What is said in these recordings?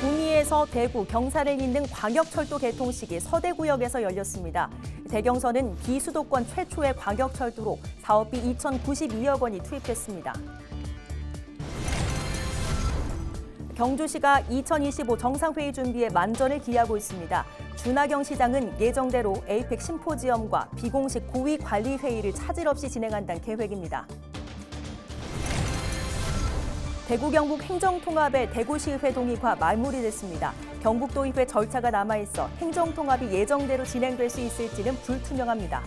구미에서 대구, 경사를 잇는 광역철도 개통식이 서대구역에서 열렸습니다. 대경선은 비수도권 최초의 광역철도로 사업비 2,092억 원이 투입됐습니다. 경주시가 2025 정상회의 준비에 만전을 기하고 있습니다. 준하경 시장은 예정대로 에이펙 심포지엄과 비공식 고위관리회의를 차질 없이 진행한다는 계획입니다. 대구 경북 행정통합의 대구시의회 동의가 마무리됐습니다. 경북도의회 절차가 남아있어 행정통합이 예정대로 진행될 수 있을지는 불투명합니다.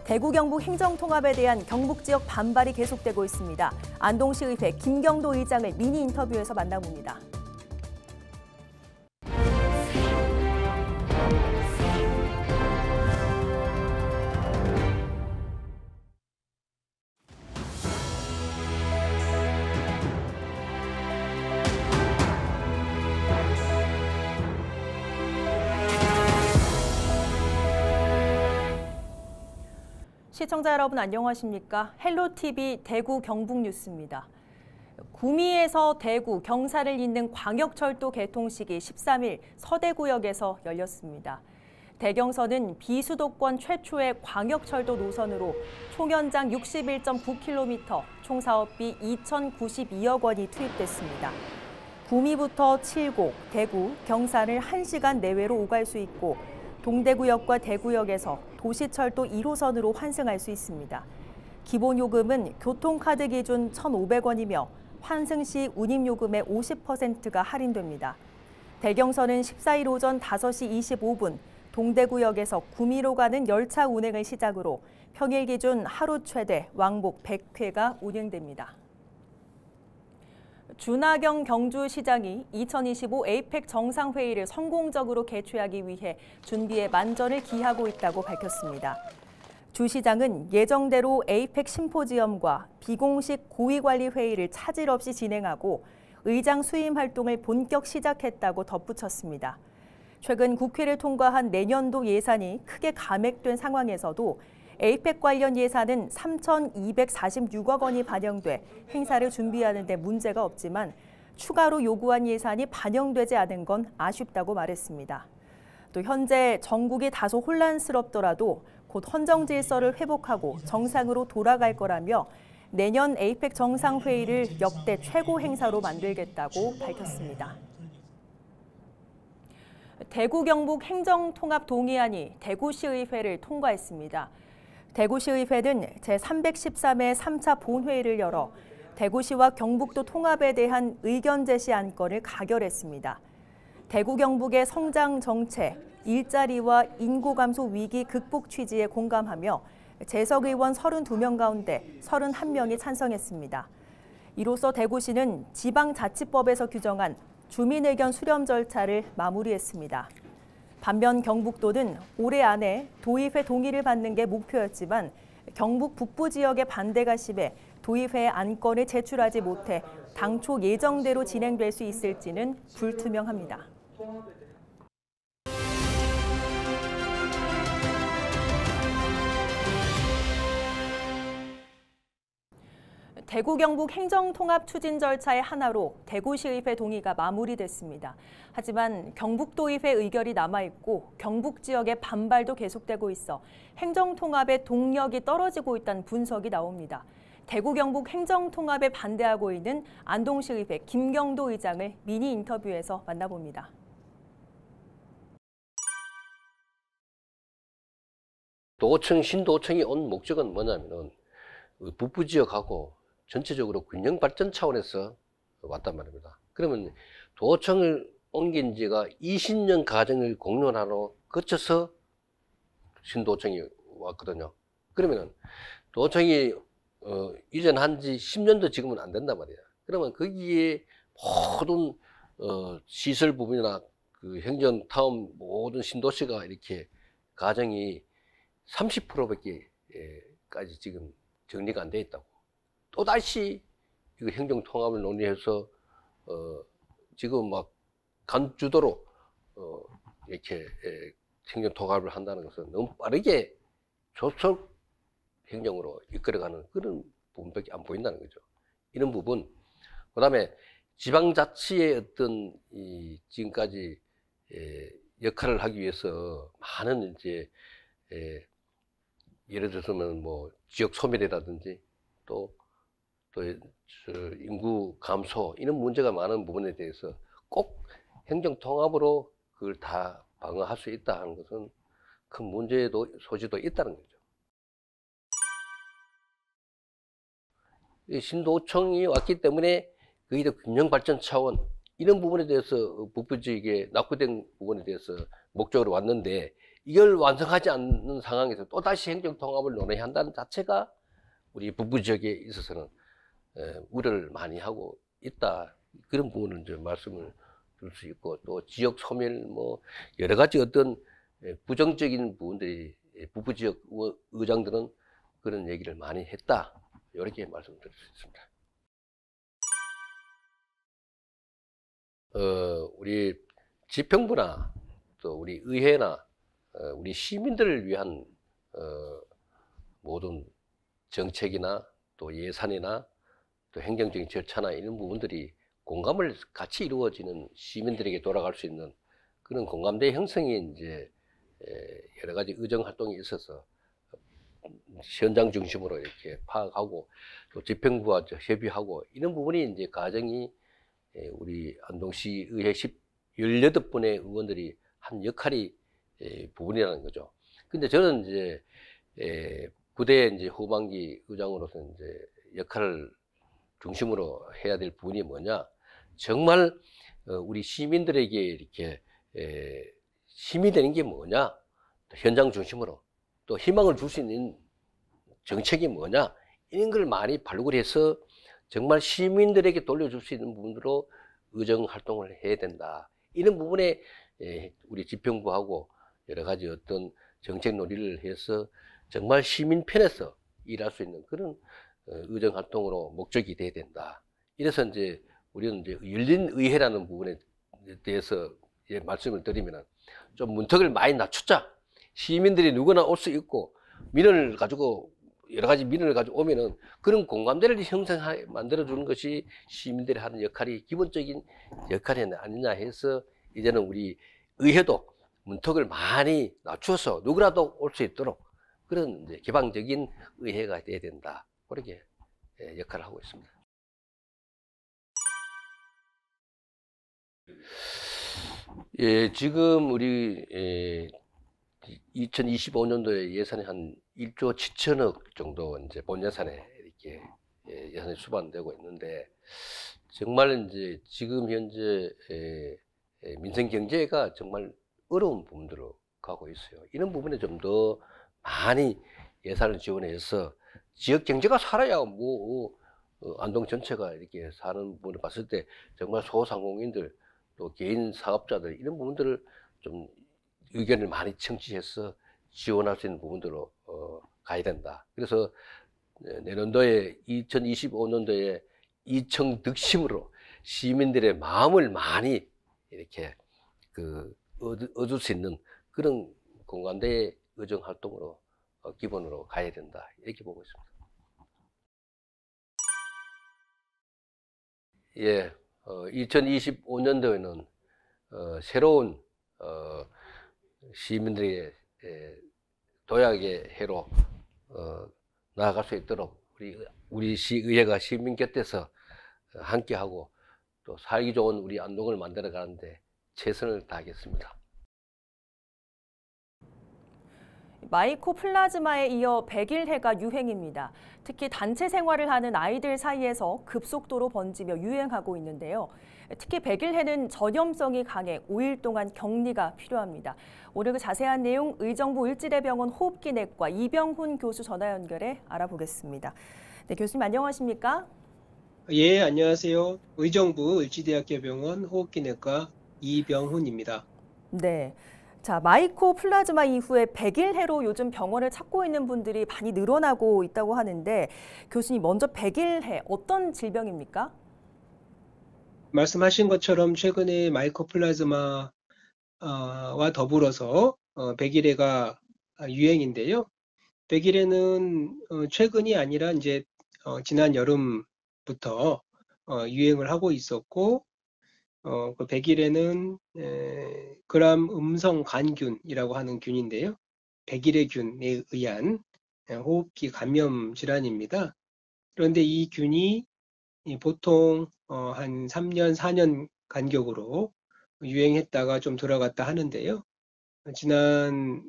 대구 경북 행정통합에 대한 경북 지역 반발이 계속되고 있습니다. 안동시의회 김경도 의장을 미니 인터뷰에서 만나봅니다. 시청자 여러분 안녕하십니까? 헬로TV 대구 경북 뉴스입니다. 구미에서 대구, 경사를 잇는 광역철도 개통식이 13일 서대구역에서 열렸습니다. 대경선은 비수도권 최초의 광역철도 노선으로 총연장 61.9km, 총 사업비 2,092억 원이 투입됐습니다. 구미부터 칠곡, 대구, 경산을 1시간 내외로 오갈 수 있고 동대구역과 대구역에서 도시철도 1호선으로 환승할 수 있습니다. 기본 요금은 교통카드 기준 1,500원이며 환승 시 운임요금의 50%가 할인됩니다. 대경선은 14일 오전 5시 25분 동대구역에서 구미로 가는 열차 운행을 시작으로 평일 기준 하루 최대 왕복 100회가 운행됩니다. 준하경 경주시장이 2025 에이펙 정상회의를 성공적으로 개최하기 위해 준비에 만전을 기하고 있다고 밝혔습니다. 주 시장은 예정대로 에이펙 심포지엄과 비공식 고위관리회의를 차질 없이 진행하고 의장 수임 활동을 본격 시작했다고 덧붙였습니다. 최근 국회를 통과한 내년도 예산이 크게 감액된 상황에서도 에이펙 관련 예산은 3,246억 원이 반영돼 행사를 준비하는 데 문제가 없지만 추가로 요구한 예산이 반영되지 않은 건 아쉽다고 말했습니다. 또 현재 전국이 다소 혼란스럽더라도 곧 헌정 질서를 회복하고 정상으로 돌아갈 거라며 내년 에이펙 정상회의를 역대 최고 행사로 만들겠다고 밝혔습니다. 대구 경북 행정통합 동의안이 대구시의회를 통과했습니다. 대구시의회는 제313회 3차 본회의를 열어 대구시와 경북도 통합에 대한 의견 제시 안건을 가결했습니다. 대구 경북의 성장 정책, 일자리와 인구 감소 위기 극복 취지에 공감하며 재석 의원 32명 가운데 31명이 찬성했습니다. 이로써 대구시는 지방자치법에서 규정한 주민의견 수렴 절차를 마무리했습니다. 반면 경북도는 올해 안에 도의회 동의를 받는 게 목표였지만 경북 북부 지역의 반대가 심해 도의회에 안건을 제출하지 못해 당초 예정대로 진행될 수 있을지는 불투명합니다. 대구 경북 행정통합 추진 절차의 하나로 대구시의회 동의가 마무리됐습니다. 하지만 경북도의회 의결이 남아있고 경북 지역의 반발도 계속되고 있어 행정통합의 동력이 떨어지고 있다는 분석이 나옵니다. 대구 경북 행정통합에 반대하고 있는 안동시의회 김경도 의장을 미니 인터뷰에서 만나봅니다. 도청, 신도청이 온 목적은 뭐냐면은 북부 지역하고 전체적으로 균형 발전 차원에서 왔단 말입니다. 그러면 도청을 옮긴 지가 20년 과정을 공론화로 거쳐서 신도청이 왔거든요. 그러면은 도청이 이전한 지 10년도 지금은 안 된단 말이야. 그러면 거기에 모든 시설 부분이나 그 행정 타운 모든 신도시가 이렇게 과정이 30%밖에 까지 지금 정리가 안 돼 있다고. 또다시 이거 행정통합을 논의해서 지금 막 간주도로 이렇게 행정통합을 한다는 것은 너무 빠르게 조속 행정으로 이끌어가는 그런 부분밖에 안 보인다는 거죠. 이런 부분, 그다음에 지방자치의 어떤 지금까지 역할을 하기 위해서 많은 이제 예를 들어서는 뭐 지역 소멸이라든지 또 인구 감소 이런 문제가 많은 부분에 대해서 꼭 행정 통합으로 그걸 다 방어할 수 있다 하는 것은 큰 문제도 소지도 있다는 거죠. 신도청이 왔기 때문에 거기다 균형 발전 차원 이런 부분에 대해서 북부 지역에 낙후된 부분에 대해서 목적으로 왔는데 이걸 완성하지 않는 상황에서 또 다시 행정 통합을 논의해야 한다는 자체가 우리 북부 지역에 있어서는 우려를 많이 하고 있다. 그런 부분을 이제 말씀을 드릴 수 있고, 또 지역 소멸 뭐 여러 가지 어떤 부정적인 부분들이 북부 지역 의장들은 그런 얘기를 많이 했다. 이렇게 말씀드릴 수 있습니다. 우리 지평부나 또 우리 의회나 우리 시민들을 위한 모든 정책이나 또 예산이나 또 행정적인 절차나 이런 부분들이 공감을 같이 이루어지는 시민들에게 돌아갈 수 있는 그런 공감대 형성이 이제 여러 가지 의정 활동이 있어서 현장 중심으로 이렇게 파악하고 또 지평부와 협의하고 이런 부분이 이제 과정이 우리 안동시 의회 18분의 의원들이 한 역할이 부분이라는 거죠. 근데 저는 이제 부대 이제 후반기 의장으로서 이제 역할을 중심으로 해야 될 부분이 뭐냐? 정말 우리 시민들에게 이렇게 힘이 되는 게 뭐냐? 현장 중심으로 또 희망을 줄 수 있는 정책이 뭐냐? 이런 걸 많이 발굴 해서 정말 시민들에게 돌려줄 수 있는 부분으로 의정 활동을 해야 된다. 이런 부분에 우리 지평부하고 여러 가지 어떤 정책 논의를 해서 정말 시민 편에서 일할 수 있는 그런 의정 활동으로 목적이 돼야 된다. 이래서 이제 우리는 이제 열린 의회라는 부분에 대해서 말씀을 드리면은 좀 문턱을 많이 낮추자. 시민들이 누구나 올 수 있고 민원을 가지고 여러 가지 민원을 가지고 오면은 그런 공감대를 만들어 주는 것이 시민들이 하는 역할이 기본적인 역할이 아니냐 해서 이제는 우리 의회도 문턱을 많이 낮추어서 누구라도 올 수 있도록 그런 이제 개방적인 의회가 돼야 된다. 그렇게 역할을 하고 있습니다. 예, 지금 우리 2025년도에 예산이 한 1조 7천억 정도 이제 본 예산에 이렇게 예산이 수반되고 있는데 정말 이제 지금 현재 민생 경제가 정말 어려운 부분으로 가고 있어요. 이런 부분에 좀 더 많이 예산을 지원해서 지역 경제가 살아야 뭐 안동 전체가 이렇게 사는 부분을 봤을 때 정말 소상공인들 또 개인 사업자들 이런 부분들을 좀 의견을 많이 청취해서 지원할 수 있는 부분들로 가야 된다. 그래서 내년도에 2025년도에 이청 득심으로 시민들의 마음을 많이 이렇게 얻을 수 있는 그런 공감대의 의정 활동으로 기본으로 가야 된다. 이렇게 보고 있습니다. 예, 2025년도에는 새로운 시민들의 도약의 해로 나아갈 수 있도록 우리 시의회가 시민 곁에서 함께하고 또 살기 좋은 우리 안동을 만들어 가는데 최선을 다하겠습니다. 마이코플라즈마에 이어 백일해가 유행입니다. 특히 단체 생활을 하는 아이들 사이에서 급속도로 번지며 유행하고 있는데요. 특히 백일해는 전염성이 강해 5일 동안 격리가 필요합니다. 오늘 그 자세한 내용 의정부 을지대병원 호흡기내과 이병훈 교수 전화 연결해 알아보겠습니다. 네, 교수님 안녕하십니까? 예, 안녕하세요. 의정부 을지대학교병원 호흡기내과 이병훈입니다. 네. 자, 마이코플라즈마 이후에 백일해로 요즘 병원을 찾고 있는 분들이 많이 늘어나고 있다고 하는데 교수님 먼저 백일해 어떤 질병입니까? 말씀하신 것처럼 최근에 마이코플라즈마와 더불어서 백일해가 유행인데요. 백일해는 최근이 아니라 이제 지난 여름 부터 유행을 하고 있었고, 그 100일에는 그람 음성 간균이라고 하는 균인데요. 백일의 균에 의한 호흡기 감염 질환입니다. 그런데 이 균이 보통 한 3년, 4년 간격으로 유행했다가 좀 들어갔다 하는데요. 지난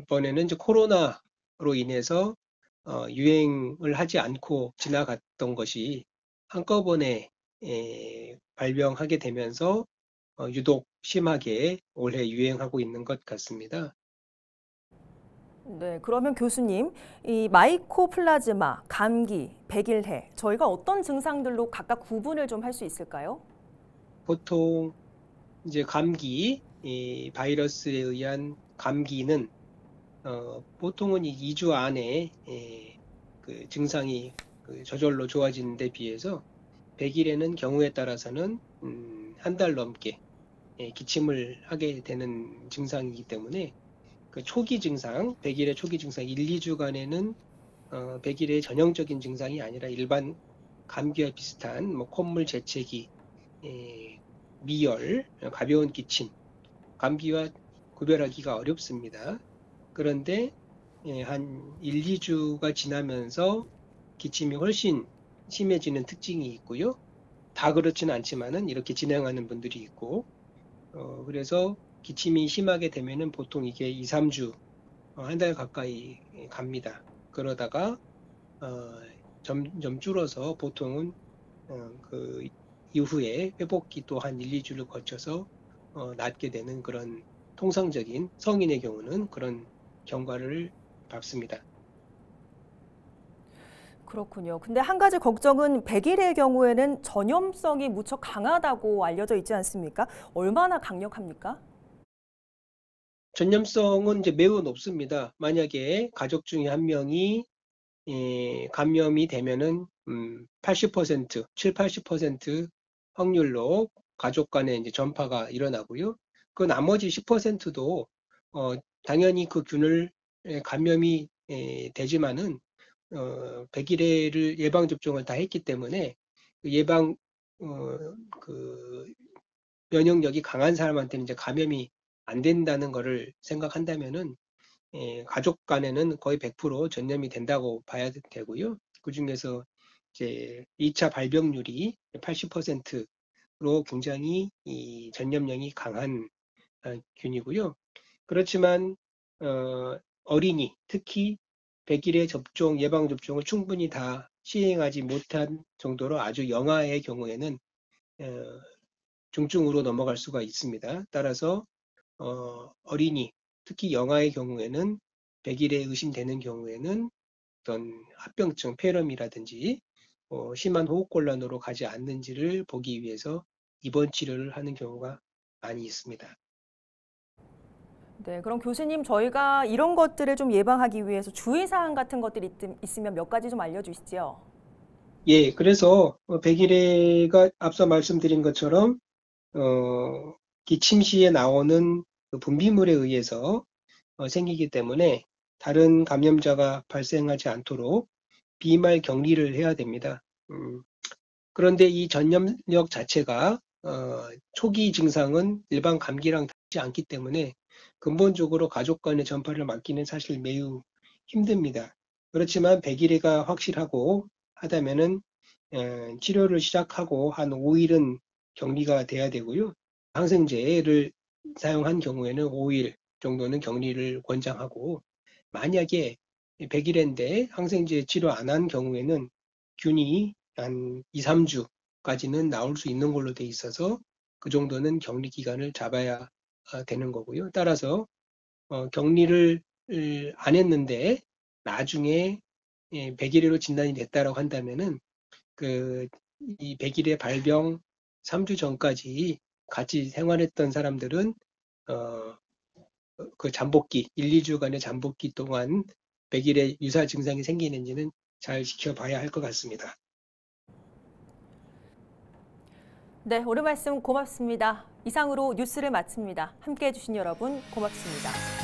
번에는 이제 코로나로 인해서 유행을 하지 않고 지나갔던 것이 한꺼번에 발병하게 되면서 유독 심하게 올해 유행하고 있는 것 같습니다. 네, 그러면 교수님, 이 마이코플라즈마, 감기, 백일해, 저희가 어떤 증상들로 각각 구분을 좀 할 수 있을까요? 보통 이제 감기, 이 바이러스에 의한 감기는 보통은 이 2주 안에 그 증상이 저절로 좋아지는 데 비해서 100일에는 경우에 따라서는 한 달 넘게 기침을 하게 되는 증상이기 때문에 그 초기 증상, 100일의 초기 증상 1, 2주간에는 100일의 전형적인 증상이 아니라 일반 감기와 비슷한 뭐 콧물 재채기, 미열, 가벼운 기침, 감기와 구별하기가 어렵습니다. 그런데 한 1, 2주가 지나면서 기침이 훨씬 심해지는 특징이 있고요. 다 그렇지는 않지만은 이렇게 진행하는 분들이 있고, 그래서 기침이 심하게 되면은 보통 이게 2, 3주, 한 달 가까이 갑니다. 그러다가 점점 줄어서 보통은 그 이후에 회복기 또 한 1, 2주를 거쳐서 낫게 되는 그런 통상적인 성인의 경우는 그런 경과를 밟습니다. 그렇군요. 근데 한 가지 걱정은 백일의 경우에는 전염성이 무척 강하다고 알려져 있지 않습니까? 얼마나 강력합니까? 전염성은 이제 매우 높습니다. 만약에 가족 중에 한 명이 감염이 되면은 80%, 7, 80% 확률로 가족 간에 이제 전파가 일어나고요. 그 나머지 10%도 당연히 그 균을 감염이 되지만은 100일에를 예방 접종을 다 했기 때문에 그 예방 그 면역력이 강한 사람한테는 이제 감염이 안 된다는 것을 생각한다면은 가족 간에는 거의 100% 전염이 된다고 봐야 되고요. 그중에서 이제 2차 발병률이 80%로 굉장히 이 전염력이 강한 균이고요. 그렇지만 어린이, 특히 100일의 접종, 예방 접종을 충분히 다 시행하지 못한 정도로 아주 영아의 경우에는 중증으로 넘어갈 수가 있습니다. 따라서 어린이, 특히 영아의 경우에는 100일에 의심되는 경우에는 어떤 합병증, 폐렴이라든지 심한 호흡곤란으로 가지 않는지를 보기 위해서 입원 치료를 하는 경우가 많이 있습니다. 네, 그럼 교수님, 저희가 이런 것들을 좀 예방하기 위해서 주의사항 같은 것들이 있으면 몇 가지 좀 알려주시죠. 예, 그래서 100일에가 앞서 말씀드린 것처럼 기침 시에 나오는 그 분비물에 의해서 생기기 때문에 다른 감염자가 발생하지 않도록 비말 격리를 해야 됩니다. 그런데 이 전염력 자체가 초기 증상은 일반 감기랑 다르지 않기 때문에 근본적으로 가족 간의 전파를 막기는 사실 매우 힘듭니다. 그렇지만 100일이가 확실하고 하다면은 치료를 시작하고 한 5일은 격리가 돼야 되고요. 항생제를 사용한 경우에는 5일 정도는 격리를 권장하고, 만약에 100일인데 항생제 치료 안 한 경우에는 균이 한 2, 3주까지는 나올 수 있는 걸로 돼 있어서 그 정도는 격리 기간을 잡아야 되는 거고요. 따라서 격리를 안 했는데 나중에 100일로 진단이 됐다라고 한다면은 이 100일의 발병 3주 전까지 같이 생활했던 사람들은 그 잠복기 1, 2주간의 잠복기 동안 100일의 유사 증상이 생기는지는 잘 지켜봐야 할 것 같습니다. 네, 오늘 말씀 고맙습니다. 이상으로 뉴스를 마칩니다. 함께해 주신 여러분 고맙습니다.